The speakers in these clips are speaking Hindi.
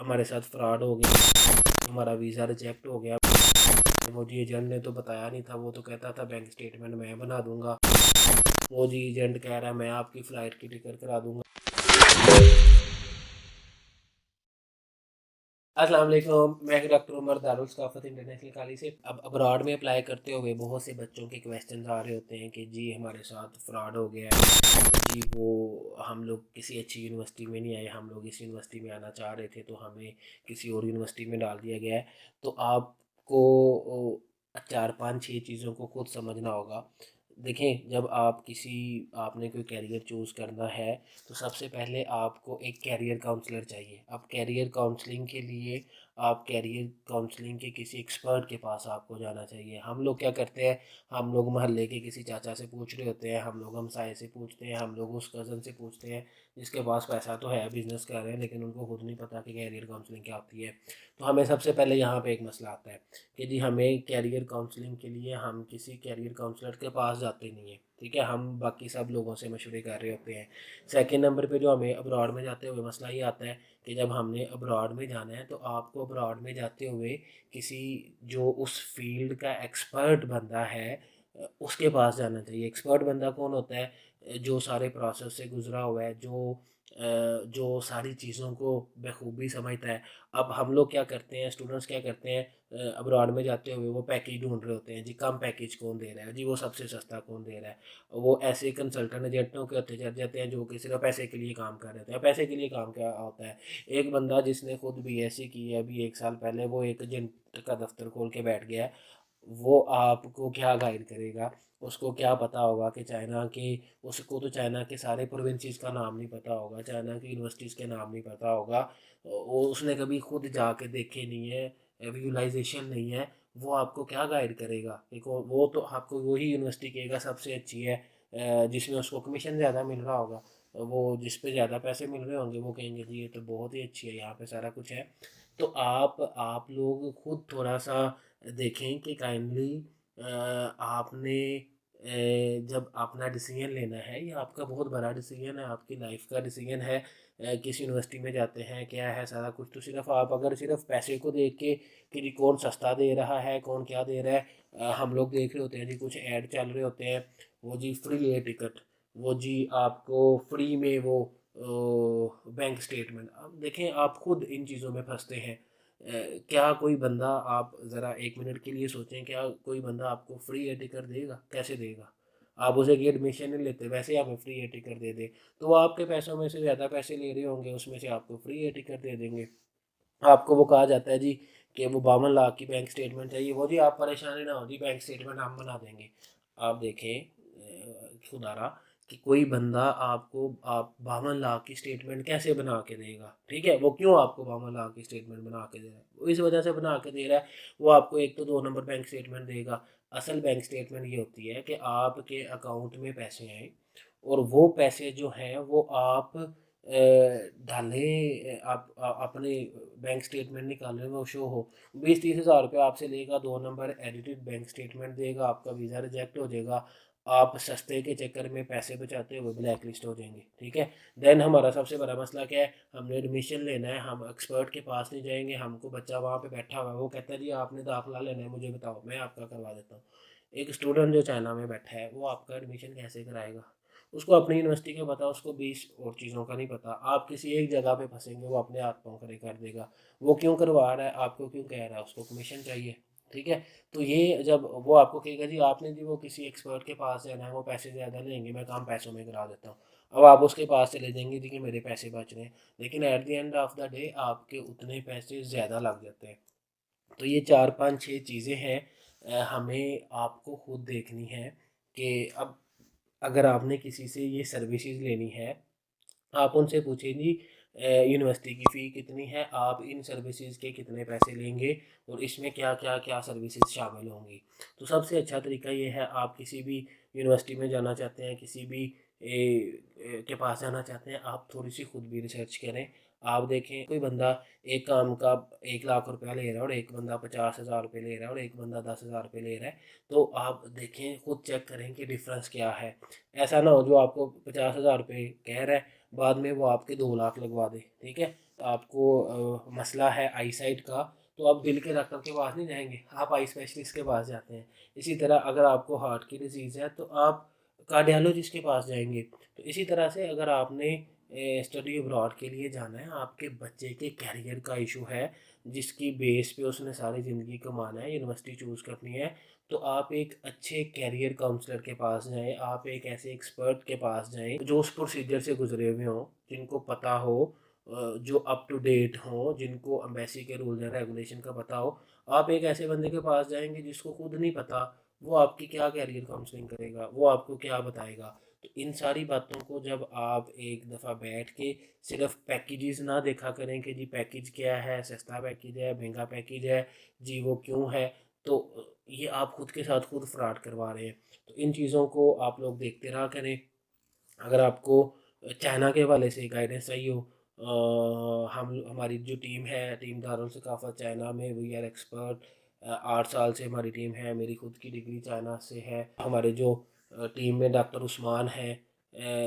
हमारे साथ फ्रॉड हो गया, हमारा वीज़ा रिजेक्ट हो गया। वो जी एजेंट ने तो बताया नहीं था, वो तो कहता था बैंक स्टेटमेंट मैं बना दूंगा। वो जी एजेंट कह रहा है मैं आपकी फ़्लाइट की टिकट करा दूंगा। अस्सलाम वालेकुम, मैं हूं doctor Umar Darul Saqafat international college से। अब अब्रॉड में अप्लाई करते हुए बहुत से बच्चों के क्वेश्चन आ रहे होते हैं कि जी हमारे साथ फ्रॉड हो गया है, जी वो हम लोग किसी अच्छी यूनिवर्सिटी में नहीं आए, हम लोग इस यूनिवर्सिटी में आना चाह रहे थे तो हमें किसी और यूनिवर्सिटी में डाल दिया गया है। तो आपको 4 5 6 चीज़ों को खुद समझना होगा। देखें, जब आप किसी आपने कोई कैरियर चूज़ करना है तो सबसे पहले आपको एक कैरियर काउंसलर चाहिए। अब कैरियर काउंसलिंग के लिए आप कैरियर काउंसलिंग के किसी एक्सपर्ट के पास आपको जाना चाहिए। हम लोग क्या करते हैं, हम लोग मोहल्ले के किसी चाचा से पूछ रहे होते हैं, हम लोग हमसाये से पूछते हैं, हम लोग उस कज़न से पूछते हैं जिसके पास पैसा तो है, बिजनेस कर रहे हैं, लेकिन उनको खुद नहीं पता कि कैरियर काउंसलिंग क्या होती है। तो हमें सबसे पहले यहाँ पे एक मसला आता है कि जी हमें कैरियर काउंसलिंग के लिए हम किसी कैरियर काउंसलर के पास जाते नहीं हैं, ठीक है, हम बाकी सब लोगों से मशवरे कर रहे होते हैं। सेकंड नंबर पे जो हमें अब्रॉड में जाते हुए मसला ये आता है कि जब हमने अब्रॉड में जाना है तो आपको अब्रॉड में जाते हुए किसी जो उस फील्ड का एक्सपर्ट बंदा है उसके पास जाना चाहिए। एक्सपर्ट बंदा कौन होता है? जो सारे प्रोसेस से गुजरा हुआ है, जो सारी चीज़ों को बखूबी समझता है। अब हम लोग क्या करते हैं, स्टूडेंट्स क्या करते हैं, अब्रॉड में जाते हुए वो पैकेज ढूंढ रहे होते हैं, जी कम पैकेज कौन दे रहा है, जी वो सबसे सस्ता कौन दे रहा है। वो ऐसे कंसल्टेंट एजेंटों के होते चल जाते हैं जो कि सिर्फ पैसे के लिए काम कर रहे होते हैं। पैसे के लिए काम क्या होता है? एक बंदा जिसने खुद बीएससी की है अभी 1 साल पहले, वो एक एजेंट का दफ्तर खोल के बैठ गया है। वो आपको क्या गाइड करेगा? उसको क्या पता होगा कि चाइना के, उसको तो चाइना के सारे प्रोविंसेस का नाम नहीं पता होगा, चाइना की यूनिवर्सिटीज़ के नाम नहीं पता होगा। वो उसने कभी खुद जाके देखे नहीं है, विजुअलाइजेशन नहीं है। वो आपको क्या गाइड करेगा? देखो, वो तो आपको वही यूनिवर्सिटी कहेगा सबसे अच्छी है, जिसमें उसको कमीशन ज़्यादा मिल रहा होगा। वो जिस पे ज़्यादा पैसे मिल रहे होंगे वो कहेंगे जी ये तो बहुत ही अच्छी है, यहाँ पे सारा कुछ है। तो आप लोग खुद थोड़ा सा देखें कि काइंडली आपने जब अपना डिसीजन लेना है, ये आपका बहुत बड़ा डिसीजन है, आपकी लाइफ का डिसीजन है। किस यूनिवर्सिटी में जाते हैं, क्या है सारा कुछ, तो सिर्फ आप अगर सिर्फ पैसे को देख के कि जी कौन सस्ता दे रहा है, कौन क्या दे रहा है, हम लोग देख रहे होते हैं जी कुछ ऐड चल रहे होते हैं, वो जी फ्री एयर टिकट, वो जी आपको फ्री में वो बैंक स्टेटमेंट। अब देखें, आप खुद इन चीज़ों में फंसते हैं। क्या कोई बंदा, आप ज़रा 1 मिनट के लिए सोचें, क्या कोई बंदा आपको फ्री एयर टिकट देगा? कैसे देगा? आप उसे की एडमिशन नहीं लेते, वैसे ही हमें फ्री एयर टिकट दे दे तो वो आपके पैसों में से ज़्यादा पैसे ले रहे होंगे, उसमें से आपको फ्री एयर टिकट दे देंगे। आपको वो कहा जाता है जी कि वो 52 लाख की बैंक स्टेटमेंट चाहिए, वो जी आप परेशानी ना हो जी बैंक स्टेटमेंट हम बना देंगे। आप देखें, खुदारा, कि कोई बंदा आपको आप 52 लाख की स्टेटमेंट कैसे बना के देगा? ठीक है, वो क्यों आपको 52 लाख की स्टेटमेंट बना के दे रहा है? वो इस वजह से बना के दे रहा है, वो आपको एक तो 2 नंबर बैंक स्टेटमेंट देगा। असल बैंक स्टेटमेंट ये होती है कि आपके अकाउंट में पैसे आए और वो पैसे जो हैं वो आप डालें, अपने बैंक स्टेटमेंट निकालने में वो शो हो। 20 30 हज़ार रुपये आपसे लेगा, 2 नंबर एडिटेड बैंक स्टेटमेंट देगा, आपका वीज़ा रिजेक्ट हो जाएगा। आप सस्ते के चक्कर में पैसे बचाते हुए ब्लैक लिस्ट हो जाएंगे, ठीक है। देन हमारा सबसे बड़ा मसला क्या है, हमने एडमिशन लेना है, हम एक्सपर्ट के पास नहीं जाएंगे, हमको बच्चा वहाँ पे बैठा हुआ है, वो कहता है जी आपने दाखिला लेना है, मुझे बताओ मैं आपका करवा देता हूँ। एक स्टूडेंट जो चाइना में बैठा है वो आपका एडमिशन कैसे कराएगा? उसको अपनी यूनिवर्सिटी का पता, उसको 20 और चीज़ों का नहीं पता। आप किसी एक जगह पे फंसेंगे, वो अपने हाथ पाँव खड़े कर देगा। वो क्यों करवा रहा है, आपको क्यों कह रहा है, उसको कमीशन चाहिए, ठीक है। तो ये जब वो आपको कहेगा जी आपने जी वो किसी एक्सपर्ट के पास जाना है, वो पैसे ज़्यादा लेंगे, मैं काम पैसों में करा देता हूँ। अब आप उसके पास चले जाएंगे जी कि मेरे पैसे बच रहे हैं, लेकिन at the end of the day आपके उतने पैसे ज़्यादा लग जाते हैं। तो ये 4 5 6 चीज़ें हैं, हमें आपको खुद देखनी है कि अब अगर आपने किसी से ये सर्विसेज लेनी है, आप उनसे पूछिए जी यूनिवर्सिटी की फ़ी कितनी है, आप इन सर्विसेज के कितने पैसे लेंगे और इसमें क्या क्या क्या सर्विसेज शामिल होंगी। तो सबसे अच्छा तरीका ये है, आप किसी भी यूनिवर्सिटी में जाना चाहते हैं, किसी भी के पास जाना चाहते हैं, आप थोड़ी सी खुद भी रिसर्च करें। आप देखें, कोई बंदा एक काम का 1 लाख रुपया ले रहा है और एक बंदा 50 हज़ार रुपये ले रहा है और एक बंदा 10 हज़ार रुपये ले रहा है, तो आप देखें, खुद चेक करें कि डिफरेंस क्या है। ऐसा ना हो जो आपको 50 हज़ार रुपये कह रहा है बाद में वो आपके 2 लाख लगवा दे, ठीक है। आपको मसला है आई साइट का, तो आप दिल के डॉक्टर के पास नहीं जाएंगे, आप आई स्पेशलिस्ट के पास जाते हैं। इसी तरह अगर आपको हार्ट की डिजीज़ है तो आप कार्डियोलॉजिस्ट के पास जाएंगे। तो इसी तरह से अगर आपने स्टडी अब्रॉड के लिए जाना है, आपके बच्चे के कैरियर का इशू है जिसकी बेस पे उसने सारी ज़िंदगी कमाना है, यूनिवर्सिटी चूज़ करनी है, तो आप एक अच्छे कैरियर काउंसलर के पास जाएँ, आप एक ऐसे एक्सपर्ट के पास जाएँ जो उस प्रोसीजर से गुज़रे हुए हों, जिनको पता हो, जो अप टू डेट हों, जिनको एम्बेसी के रूल्स एंड रेगुलेशन का पता हो। आप एक ऐसे बंदे के पास जाएँगे जिसको खुद नहीं पता, वो आपकी क्या कैरियर काउंसलिंग करेगा, वो आपको क्या बताएगा। तो इन सारी बातों को जब आप एक दफ़ा बैठ के सिर्फ़ पैकेजेस ना देखा करें कि जी पैकेज क्या है, सस्ता पैकेज है, महंगा पैकेज है, जी वो क्यों है, तो ये आप खुद के साथ खुद फ्रॉड करवा रहे हैं। तो इन चीज़ों को आप लोग देखते रहा करें। अगर आपको चाइना के हवाले से गाइडेंस चाहिए हो, हम हमारी जो टीम है, टीम दारुल सकाफ़त चाइना में, वी आर एक्सपर्ट। 8 साल से हमारी टीम है, मेरी खुद की डिग्री चाइना से है। हमारे जो टीम में डॉक्टर उस्मान है,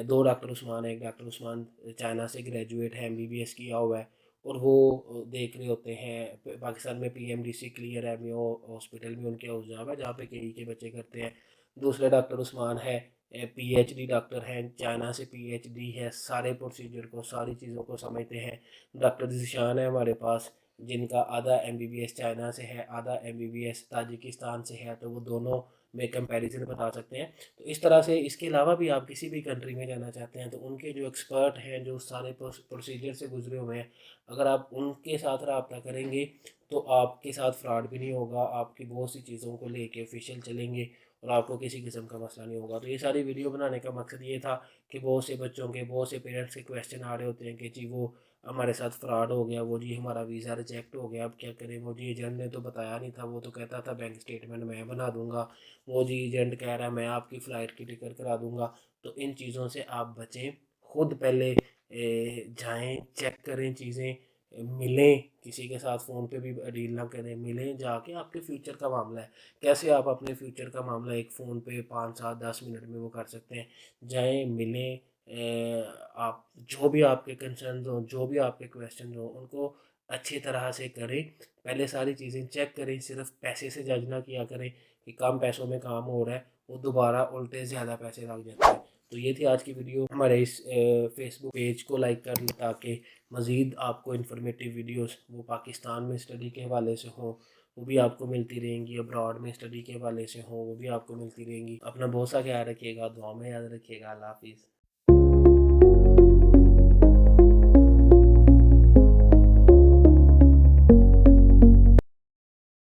2 डॉक्टर उस्मान है, एक डॉक्टर उस्मान चाइना से ग्रेजुएट है, एमबीबीएस किया हुआ है, और वो देख रहे होते हैं पाकिस्तान में पीएमडीसी क्लियर है, मेयो हॉस्पिटल में उनके हाउस जॉब है जहाँ पे केई के बच्चे करते हैं। दूसरे डॉक्टर उस्मान है, पीएचडी डॉक्टर हैं, चाइना से पीएचडी है, सारे प्रोसीजर को, सारी चीज़ों को समझते हैं। डॉक्टर ज़ीशान है हमारे पास, जिनका आधा एमबीबीएस चाइना से है, आधा एमबीबीएस ताजिकिस्तान से है, तो वो दोनों में कंपैरिजन बता सकते हैं। तो इस तरह से इसके अलावा भी आप किसी भी कंट्री में जाना चाहते हैं तो उनके जो एक्सपर्ट हैं, जो सारे प्रोसीजर से गुजरे हुए हैं, अगर आप उनके साथ रब्ता करेंगे तो आपके साथ फ्रॉड भी नहीं होगा, आपकी बहुत सी चीज़ों को लेके ऑफिशियल चलेंगे और आपको किसी किस्म का मसला नहीं होगा। तो ये सारी वीडियो बनाने का मकसद ये था कि बहुत से बच्चों के, बहुत से पेरेंट्स के क्वेश्चन आ रहे होते हैं कि जी वो हमारे साथ फ्रॉड हो गया, वो जी हमारा वीज़ा रिजेक्ट हो गया, अब क्या करें, वो जी एजेंट ने तो बताया नहीं था, वो तो कहता था बैंक स्टेटमेंट मैं बना दूंगा, वो जी एजेंट कह रहा है मैं आपकी फ़्लाइट की टिकट करा दूंगा। तो इन चीज़ों से आप बचें, खुद पहले जाएँ, चेक करें चीज़ें, मिलें, किसी के साथ फ़ोन पे भी डील ना करें, मिलें जाके, आपके फ्यूचर का मामला है। कैसे आप अपने फ्यूचर का मामला एक फ़ोन पे 5, 7, 10 मिनट में वो कर सकते हैं। जाएँ, मिलें, आप जो भी आपके कंसर्न्स हों, जो भी आपके क्वेश्चन हों, उनको अच्छी तरह से करें। पहले सारी चीज़ें चेक करें, सिर्फ़ पैसे से जज ना किया करें कि कम पैसों में काम हो रहा है, वो दोबारा उल्टे ज़्यादा पैसे लग जाते हैं। तो ये थी आज की वीडियो। हमारे इस फेसबुक पेज को लाइक कर लें ताकि मज़ीद आपको इन्फॉर्मेटिव वीडियोस वो पाकिस्तान में स्टडी के हवाले से हों, वो भी आपको मिलती रहेंगी, अब्रॉड में स्टडी के हवाले से हों, वो भी आपको मिलती रहेंगी। अपना बहुत सा ख्याल रखिएगा, दुआ में याद रखिएगा। अल्लाह हाफ़िज़।